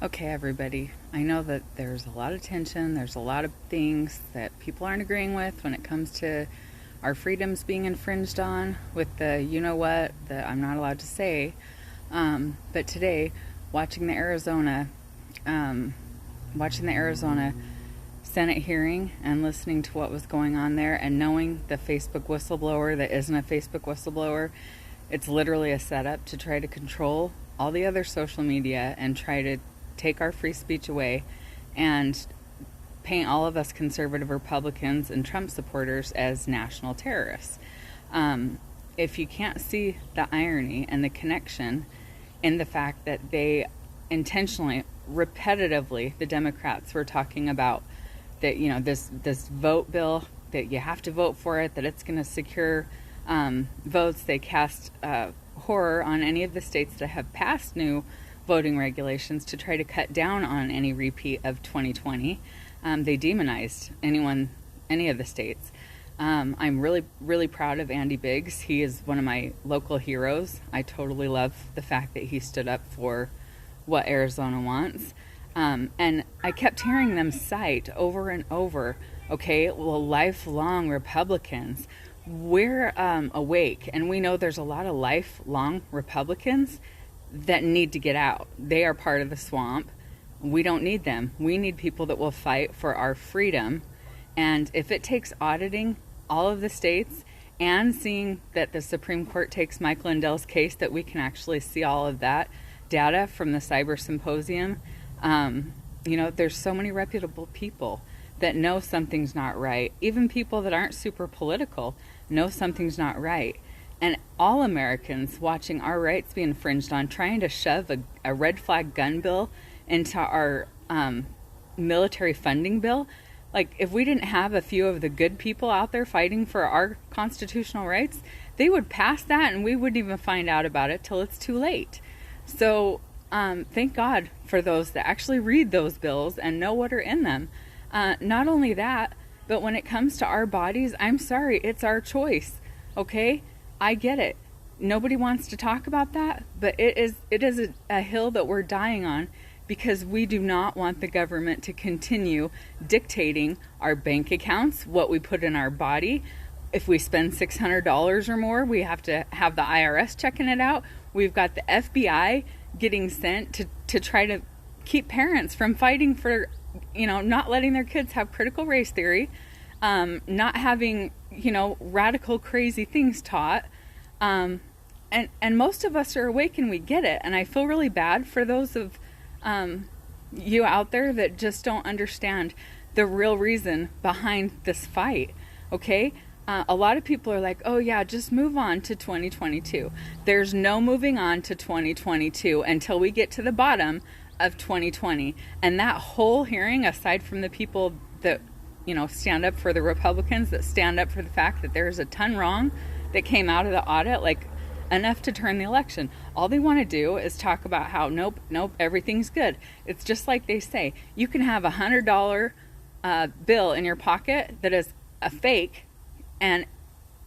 Okay, everybody. I know that there's a lot of tension. There's a lot of things that people aren't agreeing with when it comes to our freedoms being infringed on with the you know what that I'm not allowed to say. But today, watching the Arizona, watching the Arizona Senate hearing and listening to what was going on there and knowing the Facebook whistleblower that isn't a Facebook whistleblower, it's literally a setup to try to control all the other social media and try to take our free speech away and paint all of us conservative Republicans and Trump supporters as national terrorists. If you can't see the irony and the connection in the fact that they intentionally, repetitively, the Democrats were talking about that, this vote bill, that you have to vote for it, that it's going to secure votes. They cast horror on any of the states that have passed new voting regulations to try to cut down on any repeat of 2020. They demonized any of the states. I'm really, really proud of Andy Biggs. He is one of my local heroes. I totally love the fact that he stood up for what Arizona wants. And I kept hearing them cite over and over, okay, well, lifelong Republicans, we're awake, and we know there's a lot of lifelong Republicans that need to get out. They are part of the swamp. We don't need them. We need people that will fight for our freedom. And if it takes auditing all of the states and seeing that the Supreme Court takes Mike Lindell's case, that we can actually see all of that data from the Cyber Symposium, there's so many reputable people that know something's not right. Even people that aren't super political know something's not right. And all Americans watching our rights be infringed on, trying to shove a red flag gun bill into our military funding bill. Like, if we didn't have a few of the good people out there fighting for our constitutional rights, they would pass that and we wouldn't even find out about it till it's too late. So thank God for those that actually read those bills and know what are in them. Not only that, but when it comes to our bodies, I'm sorry, it's our choice, okay? I get it. Nobody wants to talk about that, but it is a hill that we're dying on, because we do not want the government to continue dictating our bank accounts, what we put in our body. If we spend $600 or more, we have to have the IRS checking it out. We've got the FBI getting sent to try to keep parents from fighting for, not letting their kids have critical race theory, not having, radical, crazy things taught. And most of us are awake and we get it. And I feel really bad for those of you out there that just don't understand the real reason behind this fight. Okay? A lot of people are like, oh yeah, just move on to 2022. There's no moving on to 2022 until we get to the bottom of 2020. And that whole hearing, aside from the people that, stand up for the Republicans, that stand up for the fact that there's a ton wrong that came out of the audit, like enough to turn the election. All they want to do is talk about how nope, everything's good. It's just like they say, you can have $100 bill in your pocket that is a fake, and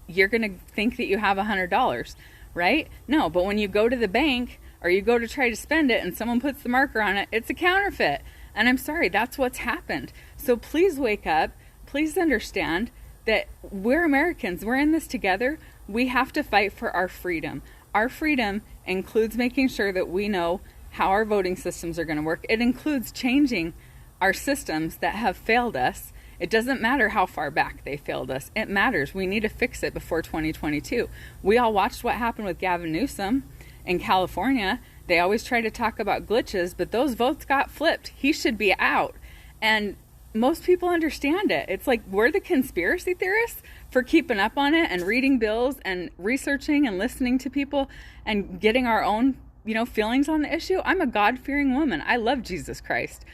you're going to think that you have $100, right? No, but when you go to the bank or you go to try to spend it and someone puts the marker on it, it's a counterfeit. And I'm sorry, that's what's happened. So please wake up. Please understand that we're Americans. We're in this together. We have to fight for our freedom. Our freedom includes making sure that we know how our voting systems are going to work. It includes changing our systems that have failed us. It doesn't matter how far back they failed us. It matters. We need to fix it before 2022. We all watched what happened with Gavin Newsom in California. They always try to talk about glitches, but those votes got flipped. He should be out. And most people understand it. It's like we're the conspiracy theorists for keeping up on it and reading bills and researching and listening to people and getting our own, feelings on the issue. I'm a God-fearing woman. I love Jesus Christ.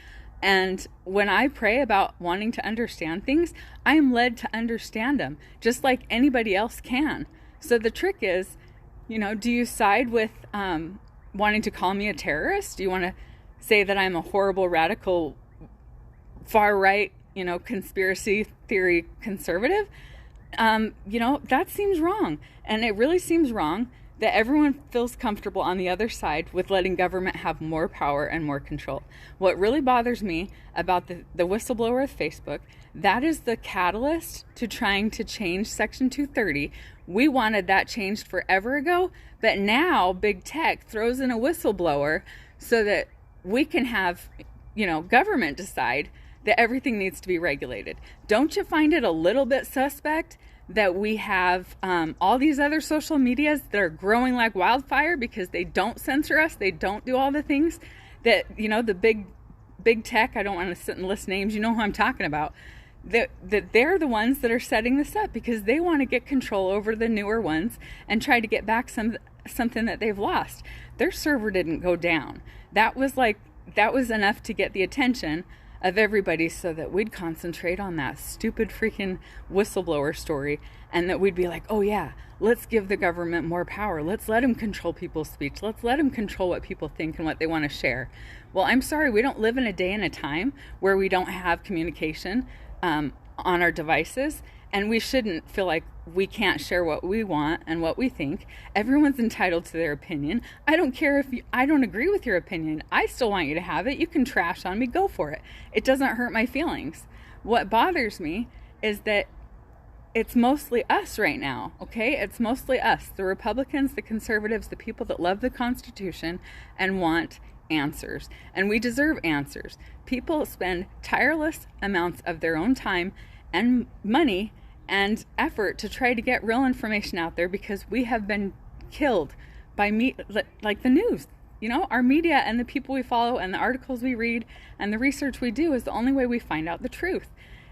And when I pray about wanting to understand things, I am led to understand them just like anybody else can. So the trick is, do you side with wanting to call me a terrorist? Do you want to say that I'm a horrible, radical, far right, conspiracy theory conservative? That seems wrong. And it really seems wrong that everyone feels comfortable on the other side with letting government have more power and more control. What really bothers me about the whistleblower of Facebook, that is the catalyst to trying to change Section 230. We wanted that changed forever ago, but now big tech throws in a whistleblower so that we can have, government decide that everything needs to be regulated. Don't you find it a little bit suspect that we have all these other social medias that are growing like wildfire because they don't censor us, they don't do all the things that, the big tech, I don't want to sit and list names, you know who I'm talking about, that they're the ones that are setting this up because they want to get control over the newer ones and try to get back something that they've lost. Their server didn't go down. That was enough to get the attention of everybody so that we'd concentrate on that stupid freaking whistleblower story, and that we'd be like, oh yeah, let's give the government more power. Let's let them control people's speech. Let's let them control what people think and what they want to share. Well, I'm sorry, we don't live in a day and a time where we don't have communication on our devices, and we shouldn't feel like we can't share what we want and what we think. Everyone's entitled to their opinion. I don't care if I don't agree with your opinion. I still want you to have it. You can trash on me. Go for it. It doesn't hurt my feelings. What bothers me is that it's mostly us right now, okay? It's mostly us, the Republicans, the conservatives, the people that love the Constitution and want answers. And we deserve answers. People spend tireless amounts of their own time and money and effort to try to get real information out there because we have been killed by like the news. Our media and the people we follow and the articles we read and the research we do is the only way we find out the truth.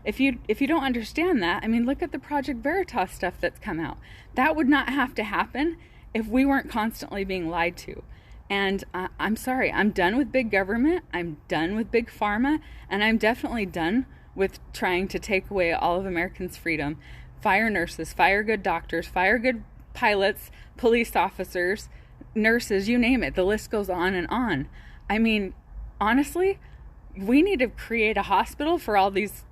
If you don't understand that, look at the Project Veritas stuff that's come out. That would not have to happen if we weren't constantly being lied to. And I'm sorry, I'm done with big government, I'm done with big pharma, and I'm definitely done with trying to take away all of Americans' freedom. Fire nurses, fire good doctors, fire good pilots, police officers, nurses, you name it. The list goes on and on. Honestly, we need to create a hospital for all these,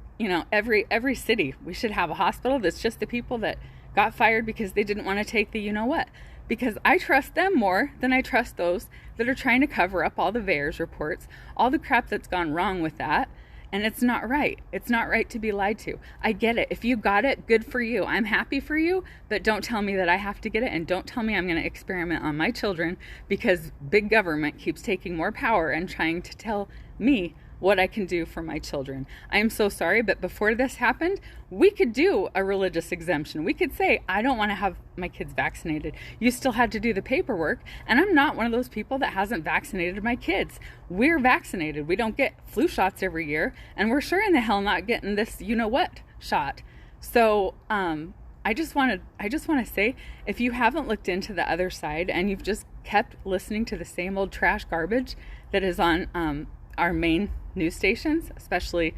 every city. We should have a hospital that's just the people that got fired because they didn't want to take the you-know-what. Because I trust them more than I trust those that are trying to cover up all the VAERS reports, all the crap that's gone wrong with that. And it's not right. It's not right to be lied to. I get it. If you got it, good for you. I'm happy for you, but don't tell me that I have to get it, and don't tell me I'm going to experiment on my children because big government keeps taking more power and trying to tell me what I can do for my children. I am so sorry, but before this happened, we could do a religious exemption. We could say, I don't want to have my kids vaccinated. You still had to do the paperwork, and I'm not one of those people that hasn't vaccinated my kids. We're vaccinated. We don't get flu shots every year, and we're sure in the hell not getting this you-know-what shot. So, I just want to say, if you haven't looked into the other side and you've just kept listening to the same old trash garbage that is on our main news stations, especially,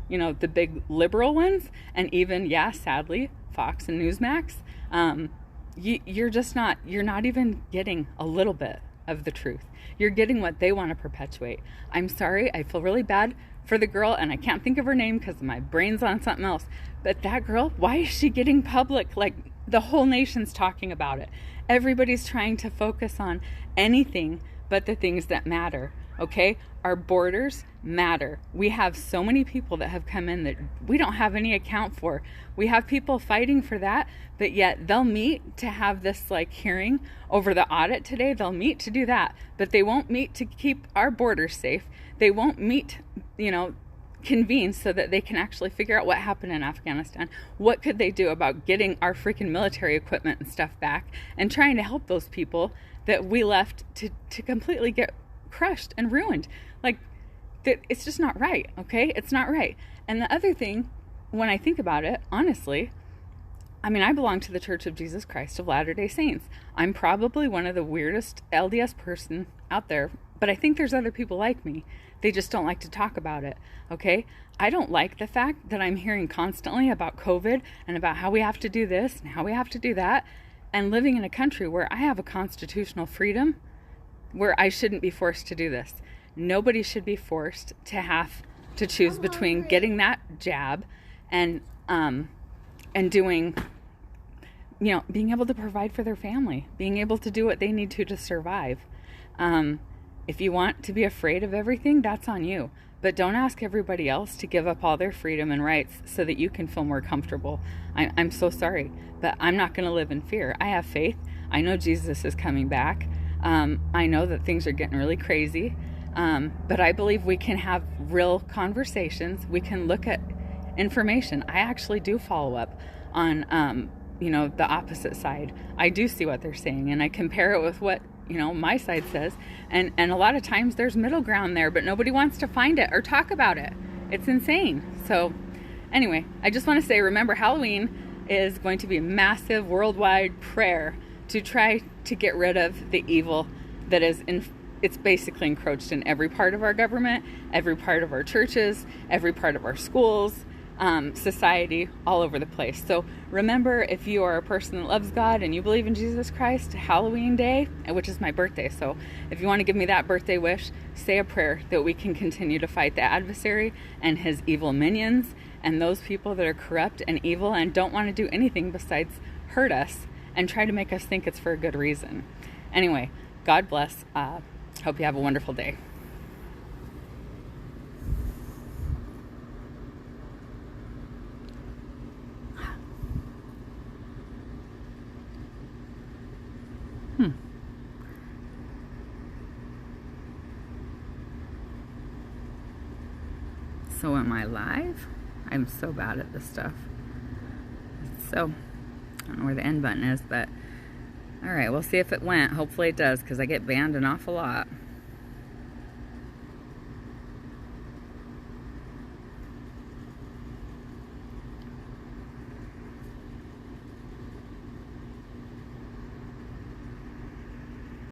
the big liberal ones, and even, sadly, Fox and Newsmax, you're not even getting a little bit of the truth. You're getting what they want to perpetuate. I'm sorry, I feel really bad for the girl, and I can't think of her name because my brain's on something else, but that girl, why is she getting public? Like, the whole nation's talking about it. Everybody's trying to focus on anything but the things that matter. Okay, our borders matter. We have so many people that have come in that we don't have any account for. We have people fighting for that, but yet they'll meet to have this hearing over the audit today. They'll meet to do that, but they won't meet to keep our borders safe. They won't meet, convene so that they can actually figure out what happened in Afghanistan. What could they do about getting our freaking military equipment and stuff back and trying to help those people that we left to completely get crushed and ruined. It's just not right, okay? It's not right. And the other thing, when I think about it, honestly, I belong to the Church of Jesus Christ of Latter-day Saints. I'm probably one of the weirdest LDS person out there, but I think there's other people like me. They just don't like to talk about it, okay? I don't like the fact that I'm hearing constantly about COVID and about how we have to do this and how we have to do that, and living in a country where I have a constitutional freedom where I shouldn't be forced to do this. Nobody should be forced to have to choose between getting that jab and doing being able to provide for their family, being able to do what they need to survive. If you want to be afraid of everything, that's on you. But don't ask everybody else to give up all their freedom and rights so that you can feel more comfortable. I'm so sorry, but I'm not going to live in fear. I have faith. I know Jesus is coming back. I know that things are getting really crazy. But I believe we can have real conversations. We can look at information. I actually do follow up on, the opposite side. I do see what they're saying, and I compare it with what my side says, and a lot of times there's middle ground there, but nobody wants to find it or talk about it. It's insane. So anyway, I just want to say, remember, Halloween is going to be a massive worldwide prayer to try to get rid of the evil that is it's basically encroached in every part of our government, every part of our churches, every part of our schools, society, all over the place. So remember, if you are a person that loves God and you believe in Jesus Christ, Halloween Day, which is my birthday, so if you want to give me that birthday wish, say a prayer that we can continue to fight the adversary and his evil minions and those people that are corrupt and evil and don't want to do anything besides hurt us and try to make us think it's for a good reason. Anyway, God bless. Hope you have a wonderful day. So am I live? I'm so bad at this stuff. So, I don't know where the end button is, but all right, we'll see if it went. Hopefully it does, because I get banned an awful lot.